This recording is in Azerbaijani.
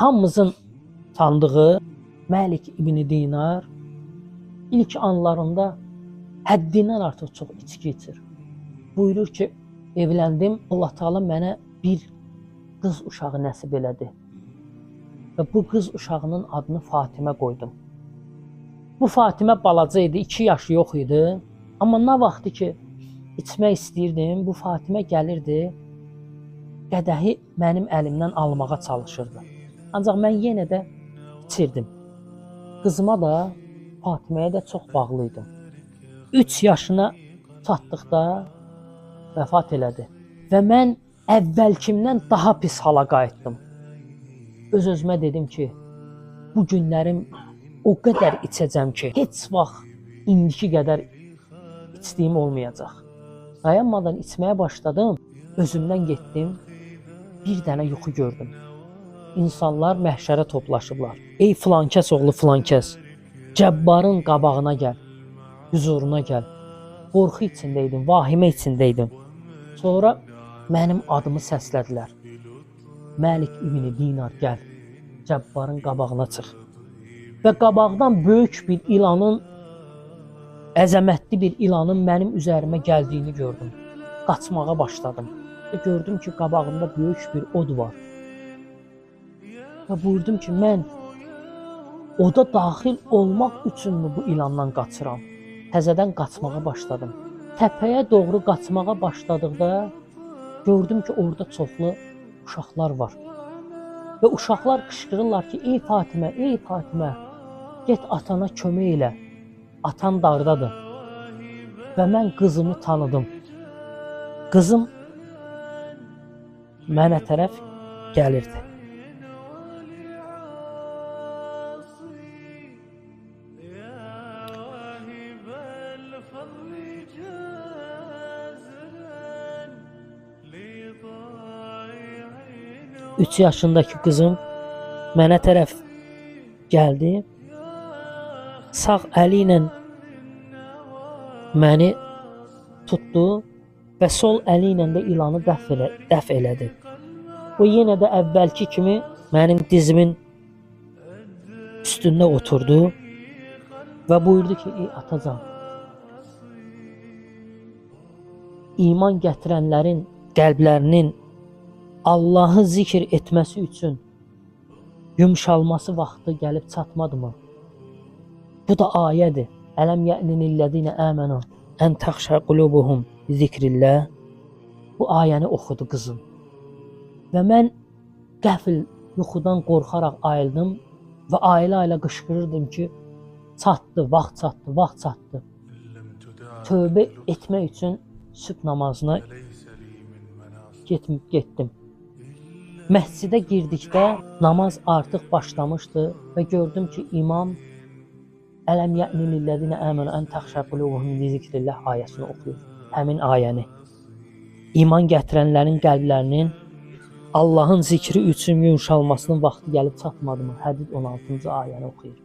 Hamımızın tanıdığı Məlik İbn Dinar ilk anlarında həddindən artıq çox içki içir. Buyurur ki, evləndim, Allah Teala mənə bir qız uşağı nəsib elədi. Və bu qız uşağının adını Fatimə qoydum. Bu Fatimə balaca idi, 2 yaşı yox idi. Amma nə vaxtı ki, içmək istəyirdim, bu Fatimə gəlirdi, qədəhi mənim əlimdən almağa çalışırdı. Ancaq mən yenə də içirdim. Qızıma da, Fatiməyə də çox bağlı idim. 3 yaşına çatdıqda vəfat elədi. Və mən əvvəlkimdən daha pis hala qayıtdım. Öz-özümə dedim ki, bu günlərim o qədər içəcəm ki, heç vaxt indiki qədər içdiyim olmayacaq. Dayanmadan içməyə başladım, özümdən getdim, bir dənə yuxu gördüm. İnsanlar məhşərə toplaşıblar. Ey filankəs oğlu filankəs, Cəbbarın qabağına gəl, huzuruna gəl. Qorxu içindəydim, vahimə içindəydim. Sonra mənim adımı səslədilər. Məlik İbn Dinar gəl, Cəbbarın qabağına çıx. Və qabaqdan böyük bir ilanın, əzəmətli bir ilanın mənim üzərimə gəldiyini gördüm. Qaçmağa başladım. Və gördüm ki, qabağımda böyük bir od var. Və buyurdum ki, mən oda daxil olmaq üçünmü bu ilandan qaçıram? Təzədən qaçmağa başladım. Təpəyə doğru qaçmağa başladıqda gördüm ki, orada çoxlu uşaqlar var. Və uşaqlar qışqırırlar ki, ey Fatimə, ey Fatimə, get atana kömək elə. Atan dardadır. Və mən qızımı tanıdım. Qızım mənə tərəf gəlirdi. Üç yaşındakı qızım mənə tərəf gəldi. Sağ əli ilə məni tutdu və sol əli ilə də ilanı dəf elədi. O yenə də əvvəlki kimi mənim dizimin üstündə oturdu və buyurdu ki, ey atacan, iman gətirənlərin qəlblərinin Allahı zikr etməsi üçün yumşalması vaxtı gəlib çatmadı mı? Bu da ayədir. Ələm yə'ninillədinə əmənu ən təxşə qulubuhum zikrillah. Bu ayəni oxudu qızım. Və mən qəfil yuxudan qorxaraq ayıldım və ailə qışqırırdım ki, çatdı, vaxt çatdı, vaxt çatdı. Tövbə etmək üçün sübh namazına getdim. Məscidə girdikdə namaz artıq başlamışdı və gördüm ki, imam Ələm yə'ninillədinə əmənu ən təxşə qulubuhum zikrillah ayəsini oxuyur. Həmin ayəni. İman gətirənlərin qəlblərinin Allahın zikri üçün yumşalmasının vaxtı gəlib çatmadı mı? Hədid 16-cı ayəni oxuyur.